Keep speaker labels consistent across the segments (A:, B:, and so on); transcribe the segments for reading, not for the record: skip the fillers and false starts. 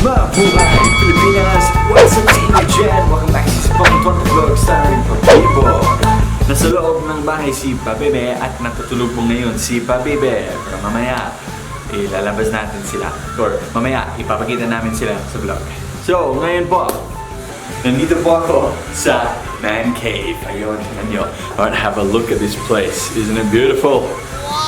A: Mabuhay Pilipinas! What's up sa inyo dyan? Welcome back to Spong Vlog starring Pabibo. Nasa loob ng bahay si Pabebe at natutulog po ngayon si Pabebe. Pero mamaya, ilalabas natin sila. Or mamaya, ipapakita namin sila sa vlog. So, ngayon po, nandito po ako sa man cave. Ayun, tingnan nyo. Alright, have a look at this place. Isn't it beautiful?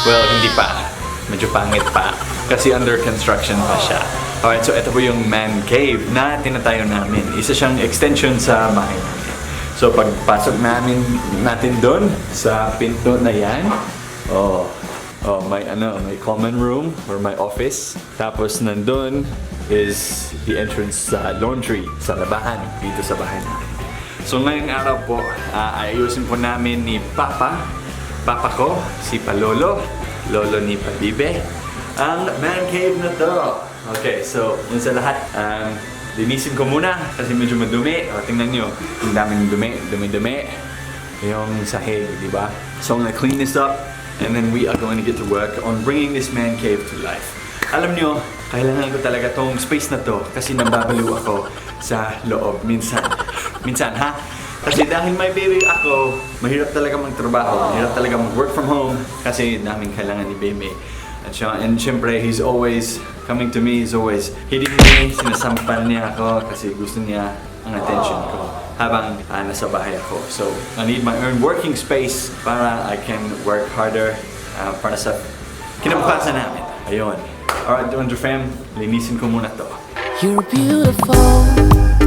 A: Well, hindi pa. Medyo pangit pa. Kasi under construction pa siya. Alright, so ito po yung man cave na tinatayo namin. Isa siyang extension sa bahay namin. So pagpasok natin doon sa pinto na yan, may common room or my office. Tapos nandun is the entrance sa laundry, sa labahan dito sa bahay namin. So ngayong araw po, ayusin po namin ni Papa ko, si Palolo, Lolo ni Pabibe, ang man cave na to. Okay, so yun sa lahat, linisin ko muna kasi medyo madumi. Tingnan nyo, yung daming dumi. Yung sahig, di ba? So I'm gonna clean this up and then we are going to get to work on bringing this man cave to life. Alam nyo, kailangan ko talaga tong space na to kasi nababaliw ako sa loob minsan. Minsan, ha? Kasi dahil may baby ako, mahirap talaga magtrabaho, mahirap talaga mag-work from home kasi daming kailangan ni baby. And syempre, he's always coming to me, he's always hitting me, sinasampal niya ako kasi gusto niya ang attention ko habang nasa bahay ako. So, I need my own working space para I can work harder para sa kinabukasan namin. Ayun. Alright, Wonder Fam, linisin ko muna to.
B: You're beautiful,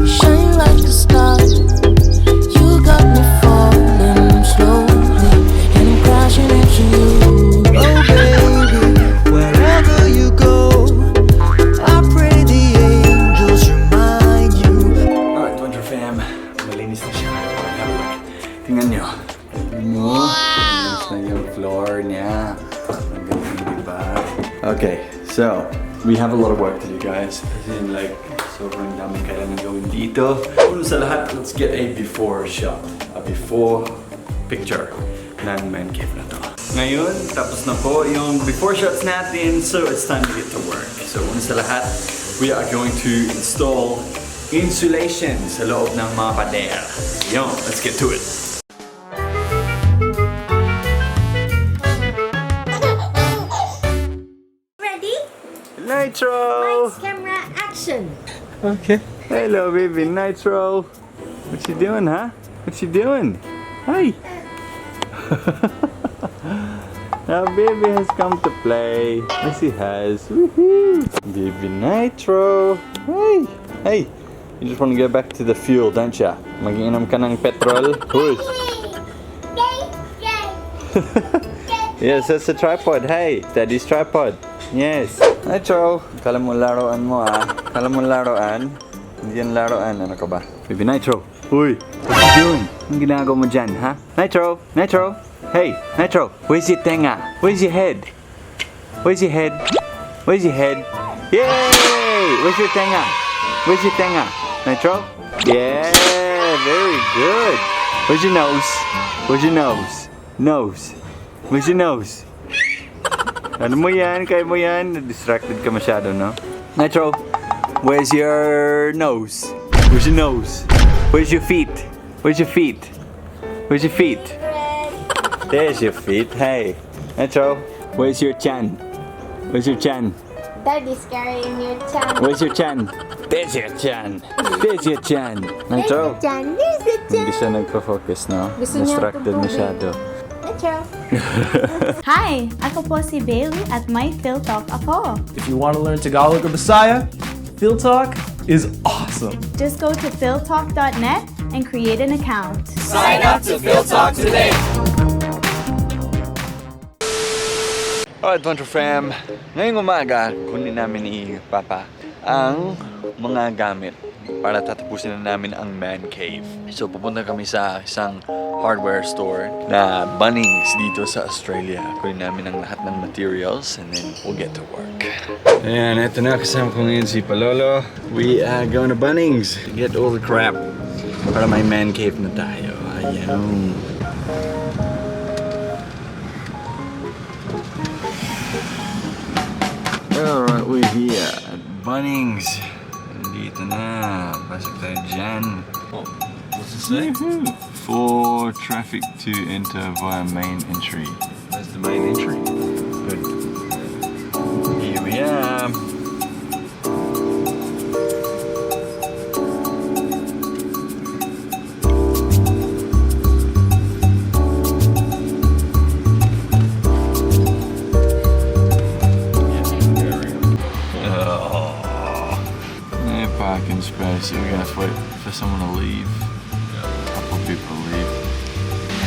B: shine like a star. You got me falling slowly, and I'm crashing into you. Oh baby, wherever you go, I pray the angels remind you.
A: Alright, Wonder Fam, malinis na siya. Tingnan nyo. Malinis na yung floor niya. Ang galing, diba? Okay, so we have a lot of work to do, guys. As in, like, sobrang daming kailangan gawin dito. Una sa lahat, let's get a before shot. A before picture ng man cave na to. Ngayon, tapos na po yung before shots natin, so it's time to get to work. So una sa lahat, we are going to install insulation sa loob ng mga pader. Yun, let's get to it. Nitro!
C: Lights, camera, action!
A: Okay. Hello, baby. Nitro. What you doing, huh? What you doing? Hi. Now, baby has come to play. Yes, he has. Woohoo! Baby Nitro. Hey. Hey. You just want to get back to the fuel, don't ya? Mag-inom ka ng petrol. Push. Yes, that's a tripod. Hey, Daddy's tripod. Yes. Nitro, kala mo laruan mo Kala mo laruan? Hindi yan laruan. Ano ka ba? Baby Nitro. Uy, what you doing? Anong ginagawa mo dyan, ha? Nitro! Nitro! Hey, Nitro! Where's your tenga? Where's your head? Where's your head? Where's your head? Yay! Where's your tenga? Where's your tenga? Nitro? Yeah! Very good! Where's your nose? Where's your nose? Nose. Where's your nose? Ano mo yan? Kaya mo yan? Distracted ka masyado, no? Nitro, where's your nose? Where's your nose? Where's your feet? Where's your feet? Where's your feet? There's your feet. Hey. Nitro, where's your chan? Where's your chan?
C: Daddy's carrying your chan.
A: Where's your chan? There's your chan. There's your chan. Nitro.
C: There's the chan. There's the chan.
A: Hindi siya nagpo-focus, no?
C: Gusto niya
A: Distracted
C: tubig.
A: masyado.
C: Nitro.
D: Hi! Ako po si Bailey at may Phil Talk ako.
E: If you want to learn Tagalog or Bisaya, Phil Talk is awesome.
D: Just go to philtalk.net and create an account.
E: Sign up to Phil Talk today.
A: Alright, Wonder Fam. Ngayong umaga, kunin namin ni Papa ang mga gamit para tatapusin na namin ang man cave. So, pupunta kami sa isang hardware store na Bunnings dito sa Australia. Kunin namin ang lahat ng materials and then we'll get to work. Ayan, eto na. Kasama ko ngayon si Palolo. We are going to Bunnings to get all the crap para may man cave na tayo. Ayan. Alright, we're here at Bunnings. Nandito na. Pasok tayo dyan.
F: What's it say?
A: For traffic to enter via main entry.
F: That's the main entry.
A: Good. Here we are. Parking space. We're gonna have to wait for someone to leave. A couple people to leave.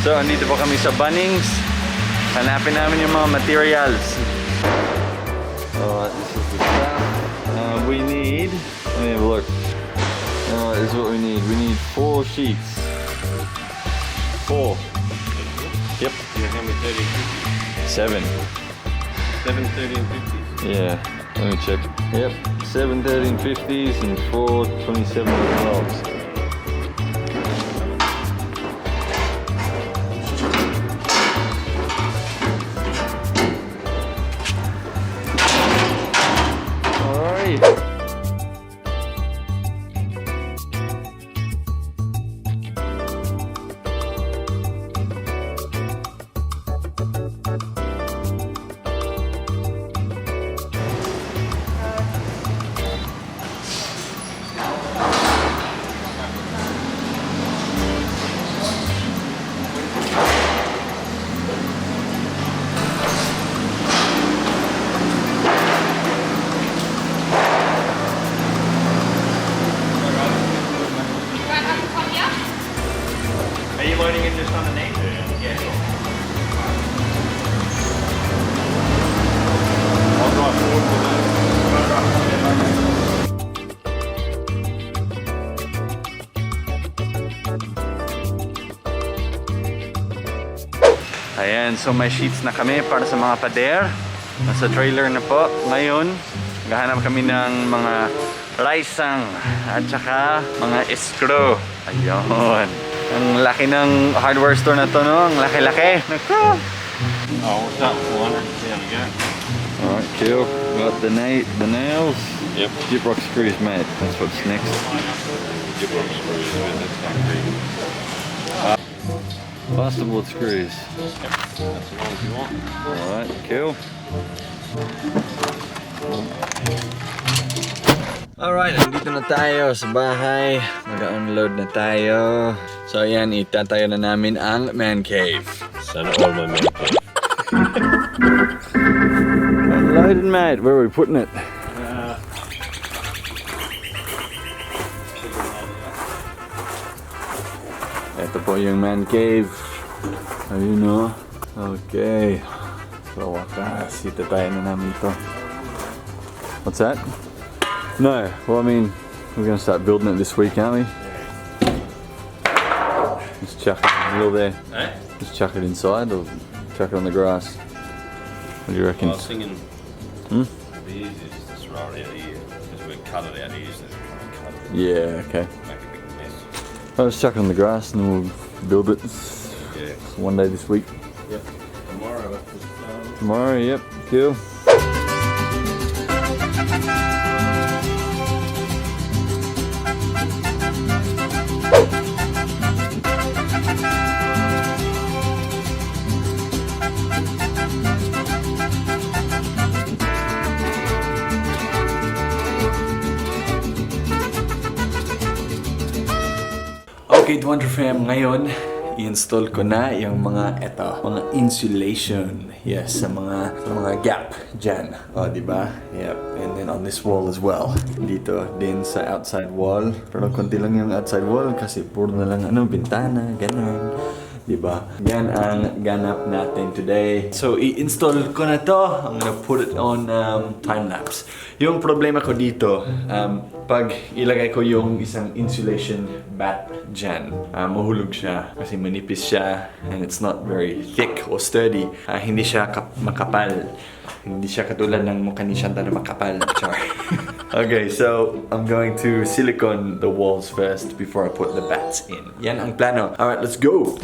A: So, andito po kami sa Bunnings. Hanapin namin yung mga materials. Alright, this is the stuff. We need... Let me have a look. Alright, this is what we need. We need 4 sheets. 4. Yep.
F: How many 30
A: 7.
F: and 7, 30 and 50?
A: Yeah. Let me check. Yep. 7 1350s and 4 27 12s. Alright.
F: Are you loading it just underneath? Yeah. I'll drive forward for that.
A: Ayan, so may sheets na kami para sa mga pader. Nasa trailer na po. Ngayon, gahanap kami ng mga raisang at saka mga screw. Ayun. Ang laki ng hardware store na to, no? Ang laki-laki.
F: Oh, what's that? 400. There we go.
A: Alright, cool. Got the nails.
F: Yep.
A: Gyprock screws, mate. That's what's next.
F: Gyprock screws, man. That's concrete.
A: Plasterboard screws.
F: Yep. That's the ones you want.
A: Alright, cool. Alright, nandito na tayo sa bahay. Mag-unload na tayo. So ayan, itatayo na namin ang man cave.
F: Sanaol, my man.
A: Unloaded, mate. Where are we putting it? Ito po yung man cave. Ayun, no? Okay. So wakas, itatayo na namin ito. What's that? No, well I mean, we're going to start building it this week, aren't we? Just chuck it in the middle there.
F: Eh?
A: Just chuck it inside or chuck it on the grass. What do you reckon?
F: I was thinking
A: Hmm?
F: the easiest is just roll it out here. Because we cut it out here, so we can't cut it.
A: Yeah, okay.
F: Make a big mess.
A: I'll just chuck it on the grass and then we'll build it
F: Yeah.
A: one day this week.
F: Yep. Tomorrow.
A: Tomorrow, yep, cool. Okay, Wonder Fam, ngayon i-install ko na yung mga insulation. Yes, sa mga gap dyan. O, diba? Yep. And then on this wall as well. Dito din sa outside wall. Pero konti lang yung outside wall kasi puro na lang bintana, ganun. Diba? Yan ang ganap natin today. So, i-install ko na to. I'm gonna put it on time-lapse. Yung problema ko dito, pag ilagay ko yung isang insulation bat dyan, mahulog siya kasi manipis siya and it's not very thick or sturdy. Hindi siya makapal. Hindi siya katulad ng mukha ni Shanta na makapal. Char. Okay, so I'm going to silicone the walls first before I put the bats in. Yan ang plano. Alright, let's go!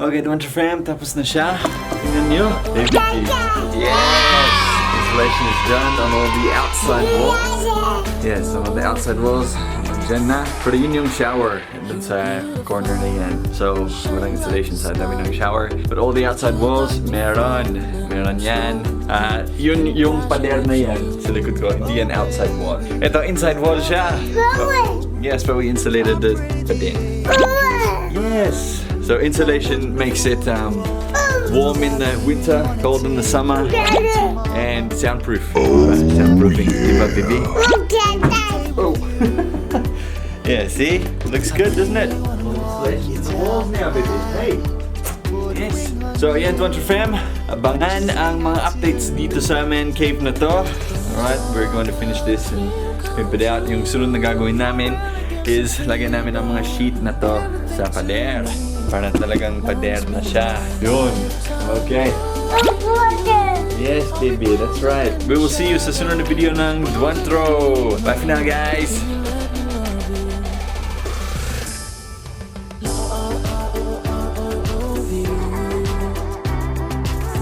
A: Okay, Dwaine fam, tapos na siya. Tingnan nyo. Baby. Yes! Installation is done on all the outside walls. Yes, on all the outside walls. Diyan na. Pero yun yung shower. Dun sa corner na yan. So, walang installation sa dami ng shower. But all the outside walls, meron. Meron yan. Yun yung pader na yan sa likod ko. Hindi yan outside wall. Ito, inside wall siya. Yes, but we insulated the pader. Yes! So, insulation makes it warm in the winter, cold in the summer, and soundproof. Soundproofing. Diba, baby? Oh! Yeah, see? Looks good, doesn't it? It's walls now, baby. Hey! Yes. So, ayan, Dwaine fam. Abangan ang mga updates dito sa amin cave na to. Alright, we're going to finish this and pimp it out. Yung sunod na gagawin namin is lagyan namin ang mga sheet na to sa pader. Para talagang pader na siya. Yun. Okay. Yes, baby. That's right. We will see you sa sunod na video ng Dwaine. Bye for now, guys.